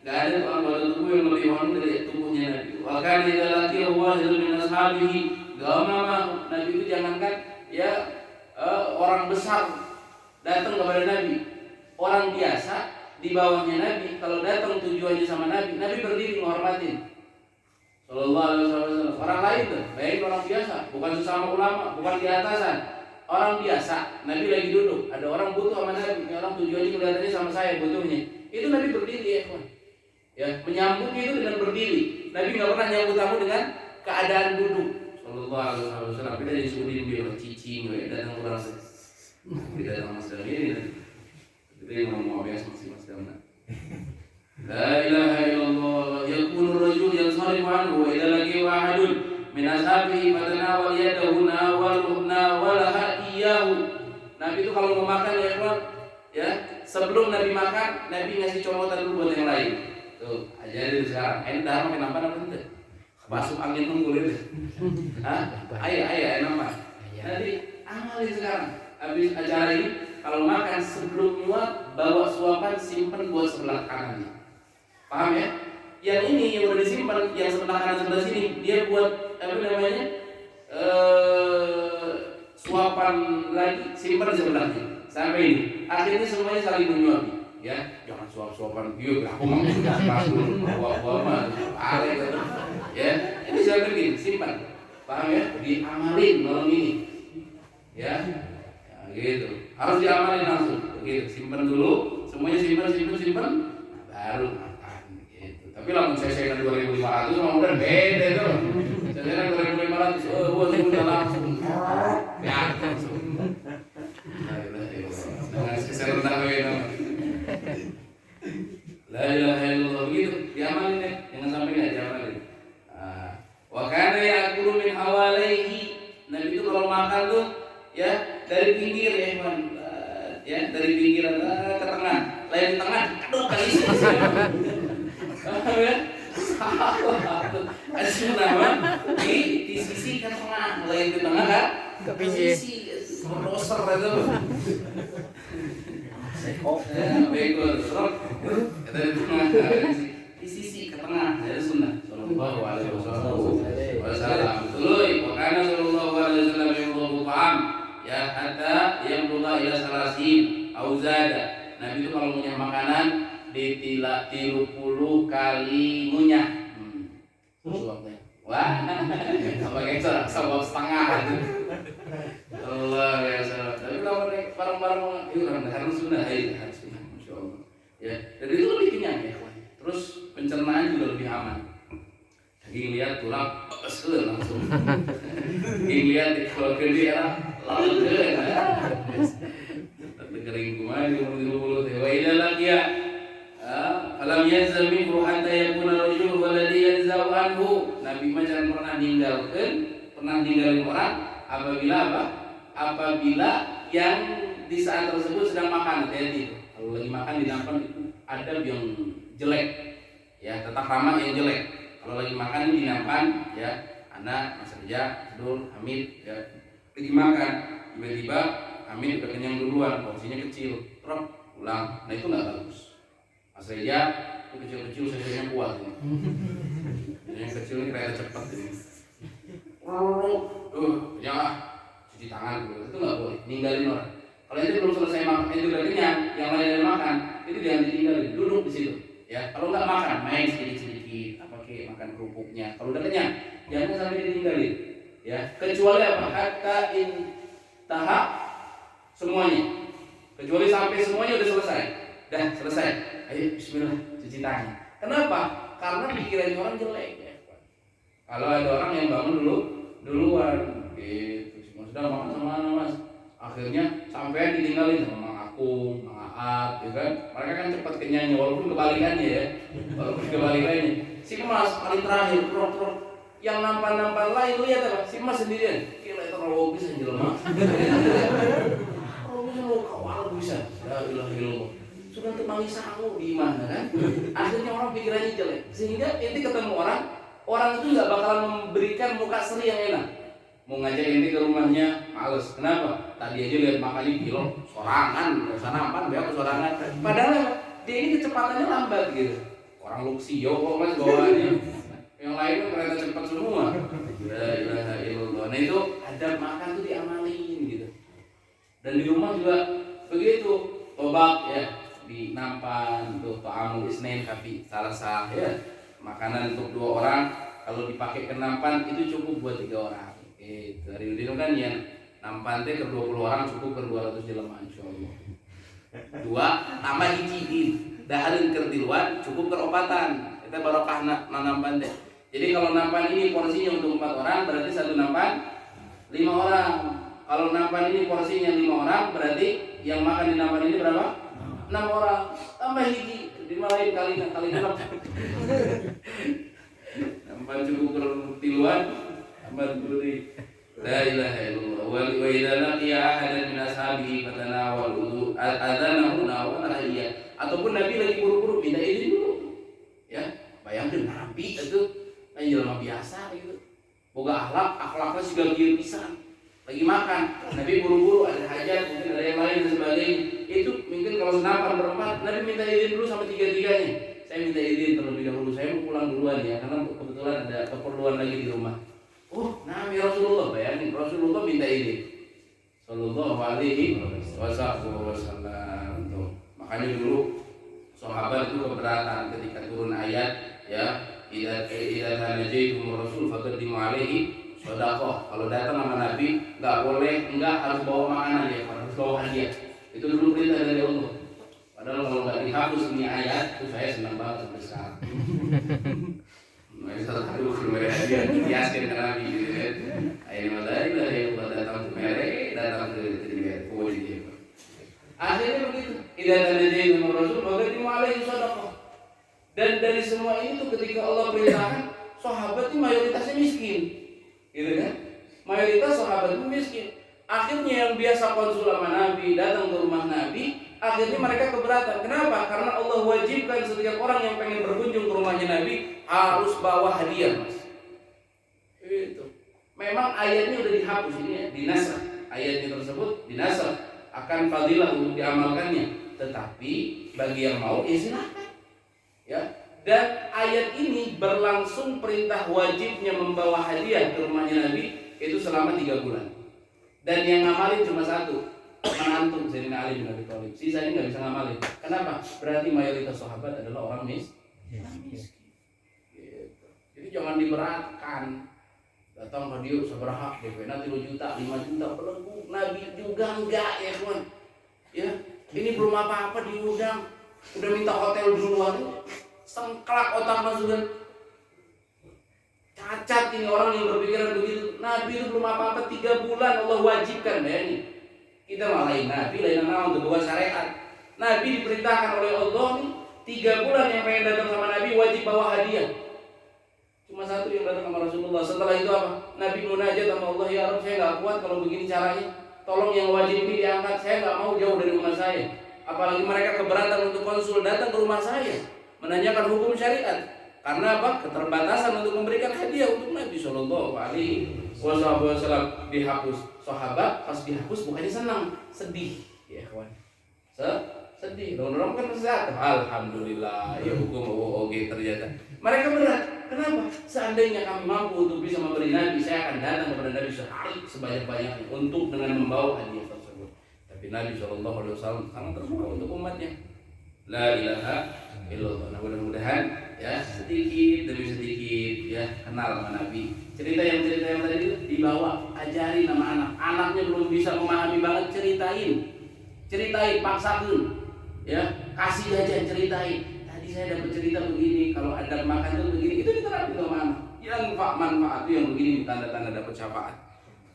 enggak ada orang badan tubuh yang lebih wangi dari tubuhnya Nabi. Wa kana idza laqiya wahidun min ashabihi, gamama. Nabi itu jangankan ya orang besar datang kepada Nabi. Orang biasa di bawahnya Nabi, kalau datang tujuannya sama Nabi, Nabi berdiri menghormatin. Sallallahu alaihi wasallam. Orang lain tuh, baik orang biasa, bukan sesama ulama, bukan di atasan. Orang biasa, Nabi lagi duduk, ada orang butuh sama Nabi, orang tujuannya kelihatannya sama saya butuhnya. Itu Nabi berdiri ya, kawan. Ya, menyambutnya itu dengan berdiri. Nabi nggak pernah nyambut tamu dengan keadaan duduk. Sallallahu alaihi wasallam. Kita disuruhin dia bercicing, datang orang tidak datang masalah ini. Itu yang mau biasa mas Damna. La ilaha illallah. Yakunu rajul yansarif anhu wa idza laqi wahadun min ashabihi fatanawal yadahu nawalaha iyyahu. Nabi itu kalau mau makan ya kawan, ya, sebelum Nabi makan, Nabi ngasih comotan dulu buat yang lain. Tuh, ajarin sekarang. Ini dah makan apa nanti? Masuk angin unggul itu. Ayah nampak. Jadi amalin sekarang. Habis acara ini, kalau makan sebelum muat, bawa suapan simpan buat sebelah kanannya. Paham ya? Yang ini yang udah disimpan, yang sebelah kanan sebelah sini, dia buat apa namanya? Suapan lagi, simpan di sebelahnya. Sampai ini, akhirnya semuanya saling menyuapi. Ya, jangan suap-suapan dia. Aku mau sudah dulu, bawa mah, ya, ini saya begini, simpan. Paham ya? Diamalin malam ini. Ya. Gitu, harus diamalin langsung, begitu, simpan dulu, semuanya simpan, baru makan, gitu. Tapi lamun saya 2.500 sama udah beda itu, saya 2.500 100, sudah langsung. Ya, langsung. Dengan serendah itu. La ilaha illallah begitu, diamalin deh, jangan sampai nggak diamalin. Wa kana ya'kulu min hawalaihi. Nabi itu kalau makan tuh ya dari pinggir ya, Ikhwan. Ya, dari pinggiran ke tengah. Lain tengah, aduh kali sih. Paham ya? Ada sunnah di sisi ke tengah, lain ke tengah kan? Ke pinggir. Sisi doser itu. Bekor, serok. Dari tengah di sisi ke tengah, ada sunnah. Sallallahu alaihi wasallam. Tuluy, wa kana sallallahu alaihi wasallam yaqulu ta'am ya hatta yamluga ila salasin auzada. Nabi itu kalau ngunyah makanan ditilah 30 kali ngunyah. Waktunya. Wah, apa kayak sebab setengah. Allah ya salam. Tapi kalau barang-barang itu harus sunnah, harus sunnah, masya Allah. Ya, dari itu lebih kenyang ya, terus pencernaan juga lebih aman. Daging lihat tulang langsung. Daging lihat dikeluarkan dia lalu kering kumaha di mulut wa ila laqiya alam yazal minhu hatta yakuna rajul waladi yanzau anhu. Nabi mah jangan pernah ninggalin orang apabila apa? Apabila yang di saat tersebut sedang makan, hati-hati. Kalau lagi makan dinampan itu adab yang jelek. Ya, tetap ramah yang jelek. Kalau lagi makan dinampan ya, anak masih kerja, tidur, Hamid ya. Lagi makan, tiba-tiba Hamid udah kenyang duluan, porsinya kecil, terus ulang. Nah itu nggak bagus. Mas Reja itu kecil-kecil sesenya kuat ini. Yang kecil ini kereta cepat ini. Ya cuci tangan gitu. Itu nggak boleh. Ninggalin orang. Kalau itu belum selesai makan, itu udah kenyang, yang lain makan, itu jangan ditinggalin. Duduk di situ. Ya kalau nggak makan, main sedikit-sedikit. Apa kayak makan kerupuknya. Kalau udah kenyang, jangan sampai ditinggalin. Ya kecuali apa? Hatta in tahap semuanya, kecuali sampai semuanya udah selesai. Dah selesai, ayo bismillah cuci tangan. Kenapa? Karena pikiran orang jelek ya. Kalau ada orang yang bangun duluan gitu, cuma sudah makan sama mas, akhirnya sampai ditinggalin sama Mang Akung, Mang Aat, ya kan? Mereka kan cepat kenyangnya, walaupun kebalikannya ya, si mas paling terakhir, yang nampan lain lihat apa? Si mas sendirian, kira itu kalau bisa jelema. Kawal bisa, la ilaha illallah. Sudah temangi sangu di mana kan? Akhirnya orang pikirannya jelek. Sehingga inti ketemu orang itu nggak bakalan memberikan muka seri yang enak. Mau ngajak inti ke rumahnya, males. Kenapa? Tadi aja lihat makannya kilo, sorangan, sarapan, biar sorangan. Padahal dia ini kecepatannya lambat gitu. Orang Luxio kok mas bawaannya. Yang lain kan kereta cepat semua. La ilaha illallah. Nah itu adab makan tuh diamalin gitu. Dan di rumah juga begitu, tobak ya, di nampan tuh ta'amul isnain kafi salasa ya. Makanan untuk 2 orang kalau dipakai ke nampan itu cukup buat 3 orang. Dari itu kan yang nampan teh ke 20 orang cukup ke 200 jelema insyaallah. 2 tambah hiji dahareun keur di luar cukup kerobatan. Kita barokah nampan teh. Jadi kalau nampan ini porsinya untuk 4 orang berarti satu nampan 5 orang. Kalau nampan ini porsinya 5 orang, berarti yang makan di nampan ini berapa? 6 orang. Tambah hiji, dimalain kali 6. Nampan cukup tiluan, tambah beri. La ilaha illallah. Wa idza laqiya ahadan min ashabihi fatanawal wudu adzanahu wa nahiyya. Ataupun Nabi lagi buru-buru minta izin dulu. Ya, bayangkan Nabi itu kan jelema biasa gitu. Boga akhlaknya juga kieu pisan. Lagi makan, Nabi buru-buru ada hajat, mungkin ada yang lain dan sebagainya. Itu mungkin kalau senapan berempat, Nabi minta izin dulu sama 3-3-nya. Saya minta izin terlebih dahulu, saya mau pulang duluan ya, karena kebetulan ada keperluan lagi di rumah. Oh, Nabi Rasulullah, bayangin Rasulullah minta izin. Sallallahu alaihi wasallam. Makanya dulu sahabat itu keberatan ketika turun ayat ya, idza tanajaitum rasul faqaddimu alaihi sedekah. Kalau datang sama Nabi enggak harus bawa makanan ya, harus bawa hadiah. Itu dulu perintah dari Allah. Padahal kalau enggak dihapus ini ayat, itu saya senang banget sampai sekarang. Mereka satu hadiah diaskan ke Nabi gitu kan. Akhirnya begitu. Idza tanajaytum ar-rasul faqaddimu alaihi shadaqah. Dan dari semua ini tuh ketika Allah perintahkan, sahabat ini mayoritasnya miskin. Gitu kan? Mayoritas sahabat itu miskin. Akhirnya yang biasa konsul sama Nabi, datang ke rumah Nabi, akhirnya mereka keberatan. Kenapa? Karena Allah wajibkan setiap orang yang pengen berkunjung ke rumahnya Nabi harus bawa hadiah, Mas. Itu. Memang ayatnya udah dihapus ini ya, dinasakh. Ayatnya tersebut dinasakh, akan fadilah untuk diamalkannya. Tetapi bagi yang mau ya silakan. Ya. Dan ayat ini berlangsung perintah wajibnya membawa hadiah ke rumahnya Nabi itu selama 3 bulan. Dan yang ngamalin cuma satu, menantu Sayyidina Ali bin Abi Thalib. Sisanya nggak bisa ngamalin. Kenapa? Berarti mayoritas sahabat adalah orang miskin. Gitu. Jadi jangan diberatkan. Datang radio seberapa DP nanti 2 juta, 5 juta belenggu. Nabi juga enggak ya kawan. Ya, ini belum apa-apa diundang. Udah minta hotel duluan. Sengklak otak masukan. Cacat ini orang yang berpikiran begitu. Nabi itu belum apa-apa 3 bulan Allah wajibkan ya ini. Kita malah lain Nabi, lain nama untuk bukan syariat. Nabi diperintahkan oleh Allah nih 3 bulan yang pengen datang sama Nabi wajib bawa hadiah. Cuma satu yang datang sama Rasulullah. Setelah itu apa? Nabi munajat sama Allah, ya Rabb saya nggak kuat kalau begini caranya. Tolong yang wajib ini diangkat. Saya nggak mau jauh dari rumah saya. Apalagi mereka keberatan untuk konsul datang ke rumah saya menanyakan hukum syariat. Karena apa? Keterbatasan untuk memberikan hadiah untuk Nabi Shallallahu Alaihi Wasallam. Dihapus. Sahabat pas dihapus bukannya senang, sedih. Ya kawan. Sedih. Orang-orang kan sehat. Alhamdulillah. Ya hukum oke ternyata. Mereka berat. Kenapa? Seandainya kami mampu untuk bisa memberi Nabi, saya akan datang kepada Nabi sehari sebanyak-banyaknya untuk dengan membawa hadiah tersebut. Tapi Nabi Shallallahu Alaihi Wasallam sangat terbuka untuk umatnya. La ilaha illallah. Nah, mudah-mudahan ya sedikit demi sedikit ya kenal sama Nabi. Cerita yang tadi itu dibawa, ajari nama anaknya belum bisa memahami banget, ceritain, paksakan, ya kasih jajan, ceritain. Tadi saya dapat cerita begini, kalau Anda makan itu begini, itu diterapin sama anak. Yang manfaat itu yang begini, tanda-tanda dapat syafaat.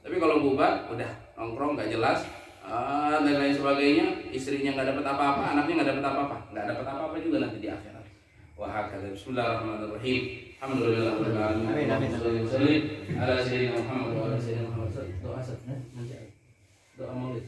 Tapi kalau bubar, udah nongkrong nggak jelas. Dan lain sebagainya, istrinya nggak dapat apa-apa, anaknya nggak dapat apa-apa, nggak dapat apa-apa juga nanti di akhirat. Wahakala. Bismillahirrahmanirrahim. Alhamdulillahirabbil alamin. Amin. Ala sayyidina Muhammad wa ala sayyidina Muhammad. Doa nanti. Doa maulid.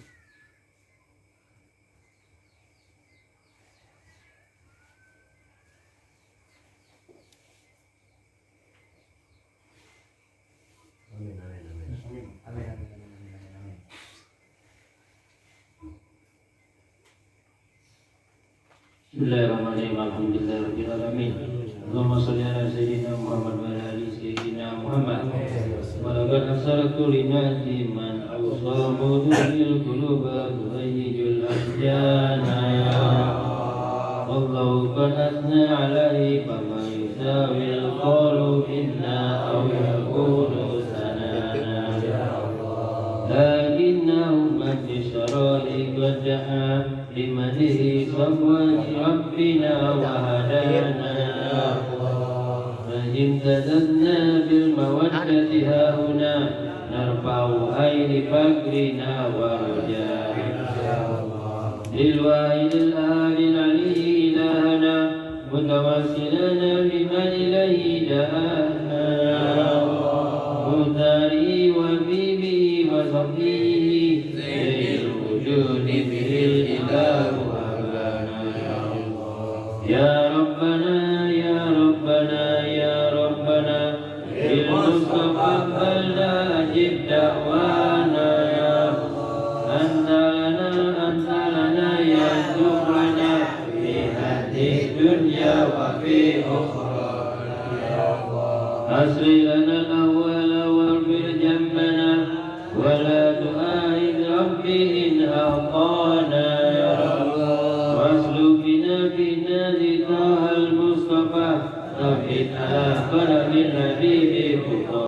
Bismillahirrahmanirrahim. Alhamdulillahirabbil alamin. Allahumma shalli ala sayyidina Muhammad wa ala ali sayyidina Muhammad. Wa laqad arsaltu linasi man awsamu dhil quluba tuhayyijul ahjana. Wallahu qad asna alaihi fama yusawil qalu inna aw yakunu sanana. Lakinnahum majsharali qad'a بمده صفوة ربنا وهدانا فإن تزدنا بالمودة هاهنا نرفع عين فقرنا ورجانا للواحد الآل العلي إلهنا متوسلنا بمن إليه دعانا مختاري وبيبي وصفيه زين الوجود به الإله أبانا يا ربنا يا ربنا يا ربنا بالمصطفى بلغ أجب دعوانا أنت لنا يا سبحنا في هذه الدنيا وفي أخرانا أصلح لنا الأول واغفر ذنبنا ولا تؤاخذ ربي إن أخطأنا واسلك بنا في نادي طه المصطفى ثبت آخر